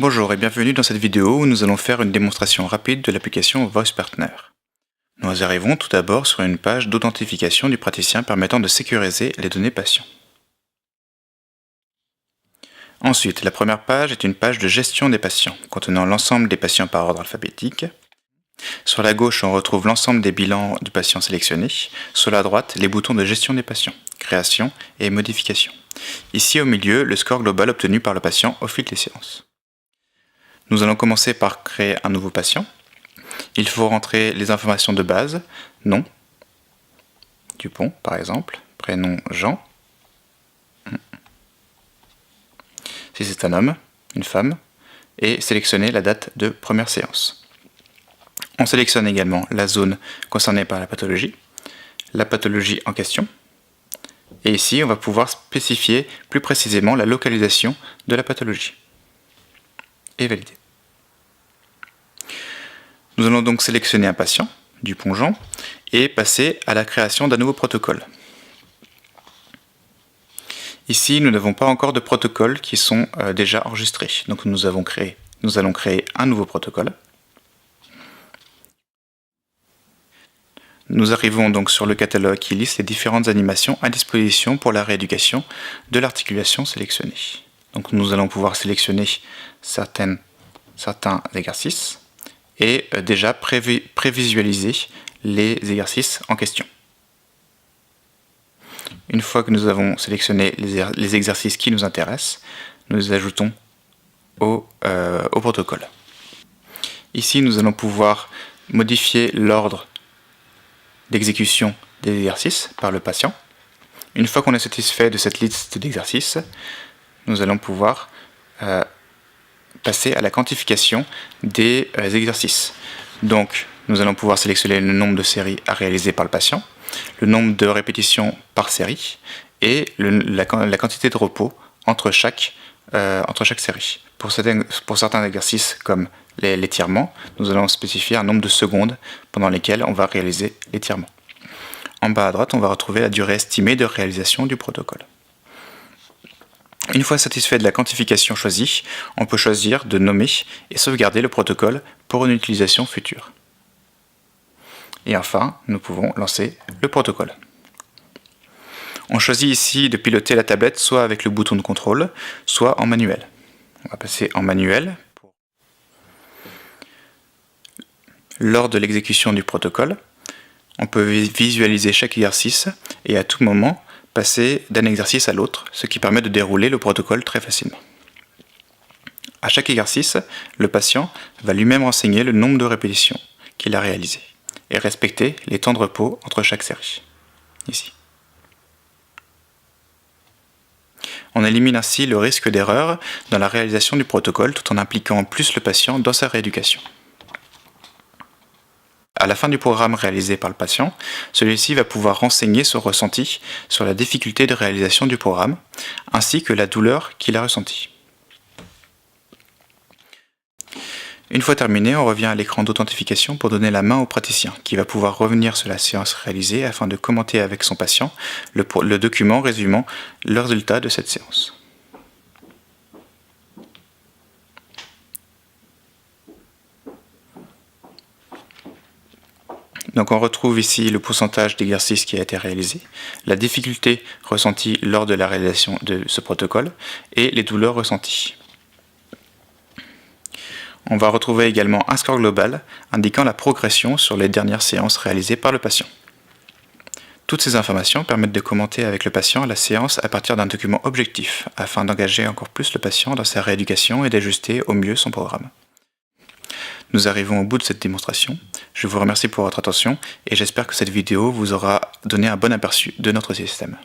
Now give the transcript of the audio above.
Bonjour et bienvenue dans cette vidéo où nous allons faire une démonstration rapide de l'application VoicePartner. Nous arrivons tout d'abord sur une page d'authentification du praticien permettant de sécuriser les données patients. Ensuite, la première page est une page de gestion des patients, contenant l'ensemble des patients par ordre alphabétique. Sur la gauche, on retrouve l'ensemble des bilans du patient sélectionné. Sur la droite, les boutons de gestion des patients, création et modification. Ici au milieu, le score global obtenu par le patient au fil des séances. Nous allons commencer par créer un nouveau patient. Il faut rentrer les informations de base, nom, Dupont par exemple, prénom Jean, si c'est un homme, une femme, et sélectionner la date de première séance. On sélectionne également la zone concernée par la pathologie en question, et ici on va pouvoir spécifier plus précisément la localisation de la pathologie. Et valider. Nous allons donc sélectionner un patient, Dupont-Jean, et passer à la création d'un nouveau protocole. Ici, nous n'avons pas encore de protocoles qui sont déjà enregistrés. Donc nous allons créer un nouveau protocole. Nous arrivons donc sur le catalogue qui liste les différentes animations à disposition pour la rééducation de l'articulation sélectionnée. Donc nous allons pouvoir sélectionner certains exercices et déjà prévisualiser les exercices en question. Une fois que nous avons sélectionné les exercices qui nous intéressent, nous les ajoutons au protocole. Ici, nous allons pouvoir modifier l'ordre d'exécution des exercices par le patient. Une fois qu'on est satisfait de cette liste d'exercices, nous allons pouvoir passer à la quantification des exercices. Donc, nous allons pouvoir sélectionner le nombre de séries à réaliser par le patient, le nombre de répétitions par série et la quantité de repos entre chaque série. Pour certains exercices comme l'étirement, nous allons spécifier un nombre de secondes pendant lesquelles on va réaliser l'étirement. En bas à droite, on va retrouver la durée estimée de réalisation du protocole. Une fois satisfait de la quantification choisie, on peut choisir de nommer et sauvegarder le protocole pour une utilisation future. Et enfin, nous pouvons lancer le protocole. On choisit ici de piloter la tablette soit avec le bouton de contrôle, soit en manuel. On va passer en manuel. Lors de l'exécution du protocole, on peut visualiser chaque exercice et à tout moment passer d'un exercice à l'autre, ce qui permet de dérouler le protocole très facilement. À chaque exercice, le patient va lui-même renseigner le nombre de répétitions qu'il a réalisées et respecter les temps de repos entre chaque série. Ici. On élimine ainsi le risque d'erreur dans la réalisation du protocole tout en impliquant plus le patient dans sa rééducation. À la fin du programme réalisé par le patient, celui-ci va pouvoir renseigner son ressenti sur la difficulté de réalisation du programme, ainsi que la douleur qu'il a ressentie. Une fois terminé, on revient à l'écran d'authentification pour donner la main au praticien, qui va pouvoir revenir sur la séance réalisée afin de commenter avec son patient le document résumant le résultat de cette séance. Donc on retrouve ici le pourcentage d'exercices qui a été réalisé, la difficulté ressentie lors de la réalisation de ce protocole et les douleurs ressenties. On va retrouver également un score global indiquant la progression sur les dernières séances réalisées par le patient. Toutes ces informations permettent de commenter avec le patient la séance à partir d'un document objectif afin d'engager encore plus le patient dans sa rééducation et d'ajuster au mieux son programme. Nous arrivons au bout de cette démonstration. Je vous remercie pour votre attention et j'espère que cette vidéo vous aura donné un bon aperçu de notre système.